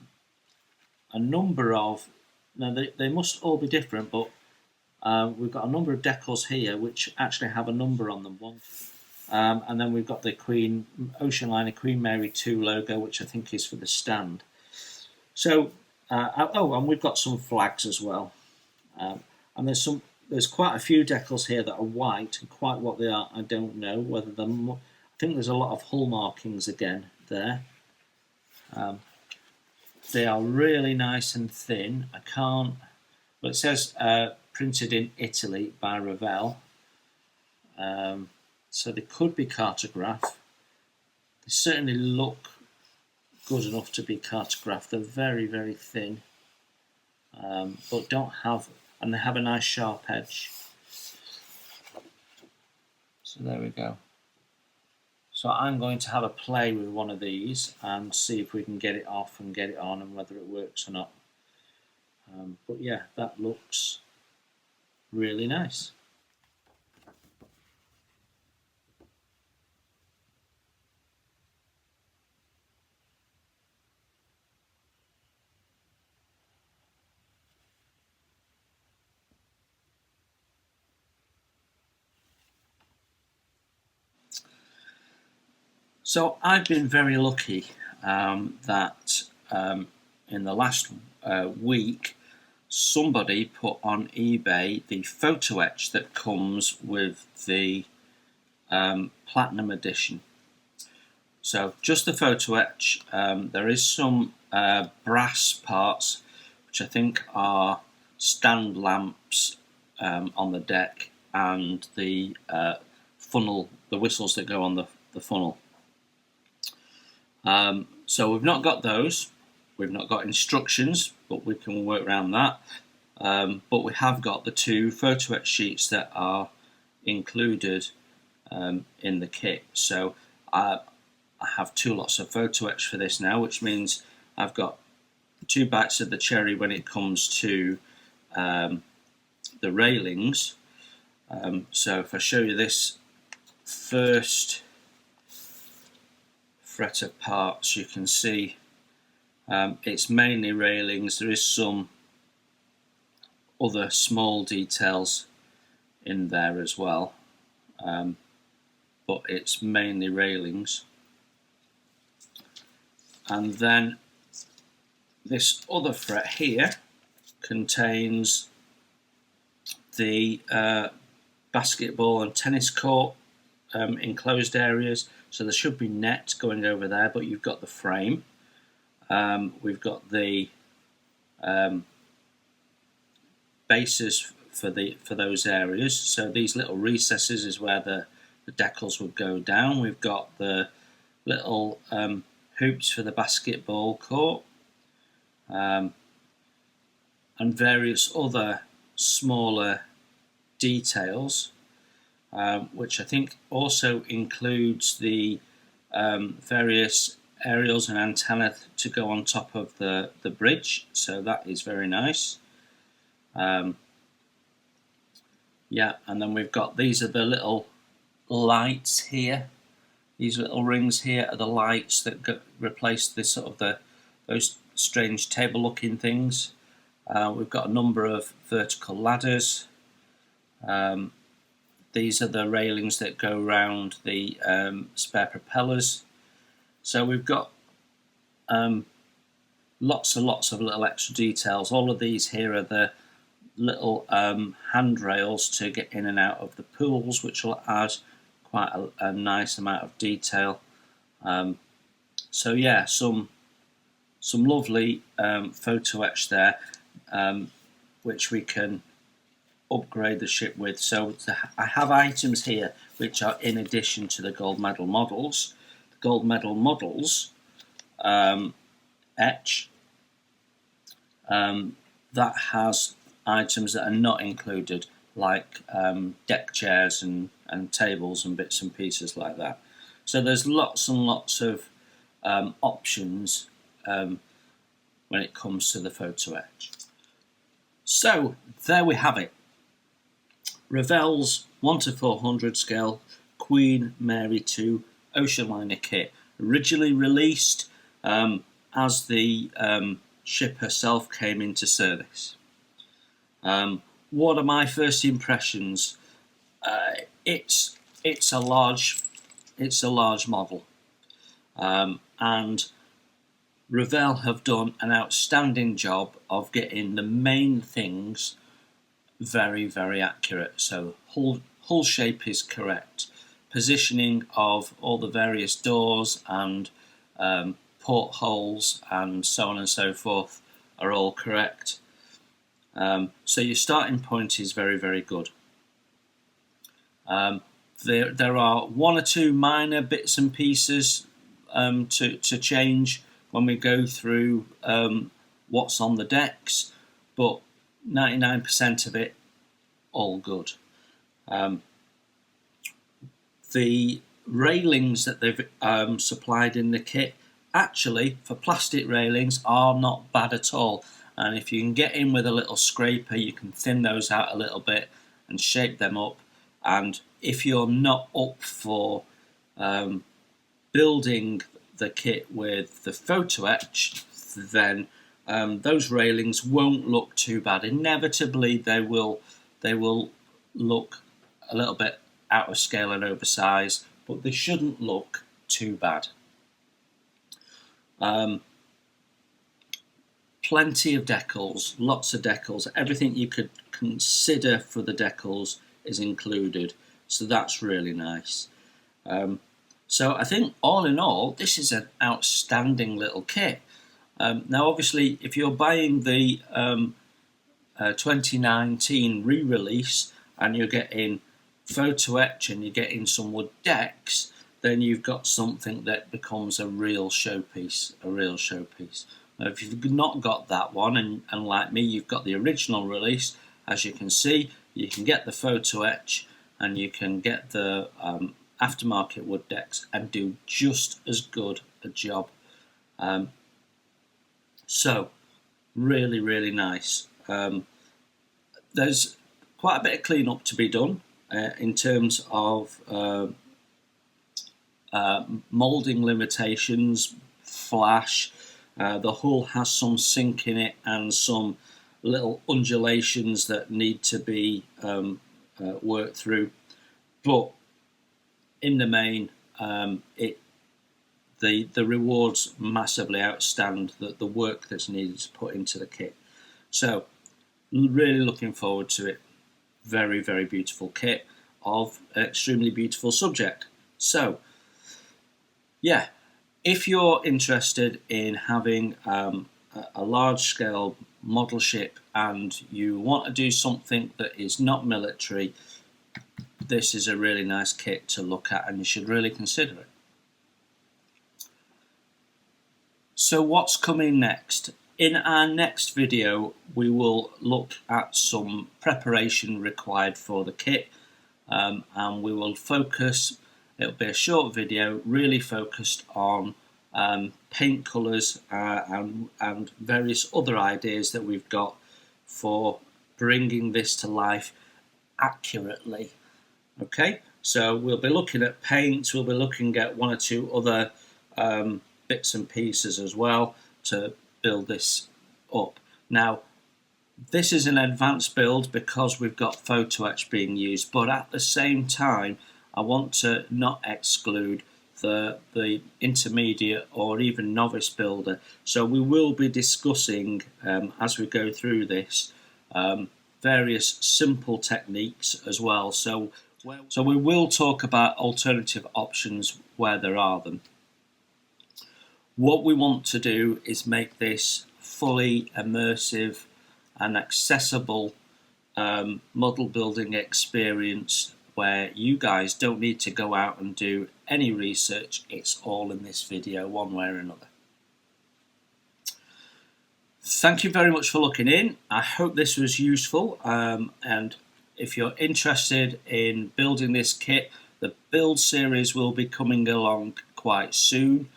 a number of, now they must all be different, but we've got a number of decals here which actually have a number on them. And then we've got the Ocean Liner Queen Mary 2 logo, which I think is for the stand. So, and we've got some flags as well. And there's quite a few decals here that are white, and quite what they are, I don't know. Whether I think there's a lot of hull markings again there. They are really nice and thin. But it says printed in Italy by Revell. So they could be cartograph. They certainly look good enough to be cartograph. They're very, very thin, but and they have a nice sharp edge. So there we go. So I'm going to have a play with one of these and see if we can get it off and get it on, and whether it works or not. But yeah, that looks really nice. So I've been very lucky that in the last week somebody put on eBay the photo etch that comes with the Platinum Edition. So just the photo etch. There is some brass parts which I think are stand lamps on the deck, and the funnel, the whistles that go on the funnel. So we've not got those. We've not got instructions, but we can work around that. But we have got the 2 photo etch sheets that are included in the kit. So I have 2 lots of photo etch for this now, which means I've got 2 bites of the cherry when it comes to the railings. So if I show you this first fret of parts, you can see it's mainly railings. There is some other small details in there as well, but it's mainly railings. And then this other fret here contains the basketball and tennis court enclosed areas. So there should be net going over there, but you've got the frame. We've got the bases for those areas. So these little recesses is where the decals would go down. We've got the little hoops for the basketball court, and various other smaller details, which I think also includes the various aerials and antenna to go on top of the bridge. So that is very nice. Yeah, and then we've got, these are the little lights here. These little rings here are the lights that replace this those strange table-looking things. We've got a number of vertical ladders. These are the railings that go around the spare propellers. So we've got lots and lots of little extra details. All of these here are the little handrails to get in and out of the pools, which will add quite a nice amount of detail. So yeah, some lovely photo etch there, which we can upgrade the ship with. So I have items here which are in addition to the gold medal models. The gold medal models etch that has items that are not included, like deck chairs and tables and bits and pieces like that. So there's lots and lots of options when it comes to the photo etch. So there we have it. Revell's 1:400 scale Queen Mary II ocean liner kit, originally released as the ship herself came into service. What are my first impressions? It's a large model, and Revell have done an outstanding job of getting the main things very, very accurate. So hull shape is correct, positioning of all the various doors and portholes and so on and so forth are all correct. So your starting point is very, very good. There are one or two minor bits and pieces to change when we go through what's on the decks, but 99% of it all good. The railings that they've supplied in the kit, actually for plastic railings, are not bad at all, and if you can get in with a little scraper, you can thin those out a little bit and shape them up. And if you're not up for building the kit with the photo etch, then those railings won't look too bad. Inevitably they will look a little bit out of scale and oversized, but they shouldn't look too bad. Plenty of decals, lots of decals, everything you could consider for the decals is included, so that's really nice. So I think all in all, this is an outstanding little kit. Now obviously if you're buying the 2019 re-release and you're getting photo etch and you're getting some wood decks, then you've got something that becomes a real showpiece. Now, if you've not got that one, and like me, you've got the original release, as you can see, you can get the photo etch and you can get the aftermarket wood decks and do just as good a job. So really, really nice. There's quite a bit of clean up to be done in terms of moulding limitations, flash. The hull has some sink in it and some little undulations that need to be worked through, but in the main, the rewards massively outstand the work that's needed to put into the kit. So really looking forward to it. Very, very beautiful kit of an extremely beautiful subject. So yeah, if you're interested in having a large scale model ship and you want to do something that is not military, this is a really nice kit to look at and you should really consider it. So what's coming next? In our next video we will look at some preparation required for the kit, and we will focus, it'll be a short video really focused on paint colours and various other ideas that we've got for bringing this to life accurately. Okay, so we'll be looking at paints, we'll be looking at one or two other bits and pieces as well to build this up. Now this is an advanced build because we've got photo etch being used, but at the same time I want to not exclude the intermediate or even novice builder. So we will be discussing as we go through this various simple techniques as well. So we will talk about alternative options where there are them. What we want to do is make this fully immersive and accessible model building experience where you guys don't need to go out and do any research. It's all in this video one way or another. Thank you very much for looking in. I hope this was useful, and if you're interested in building this kit, the build series will be coming along quite soon.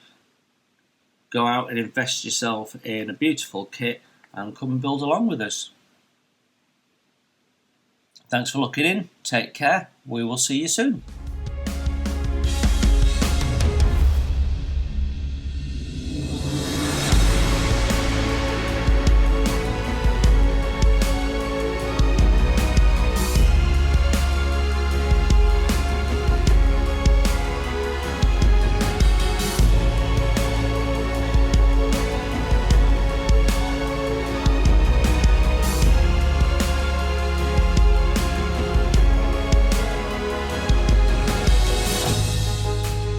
Go out and invest yourself in a beautiful kit and come and build along with us. Thanks for looking in. Take care. We will see you soon.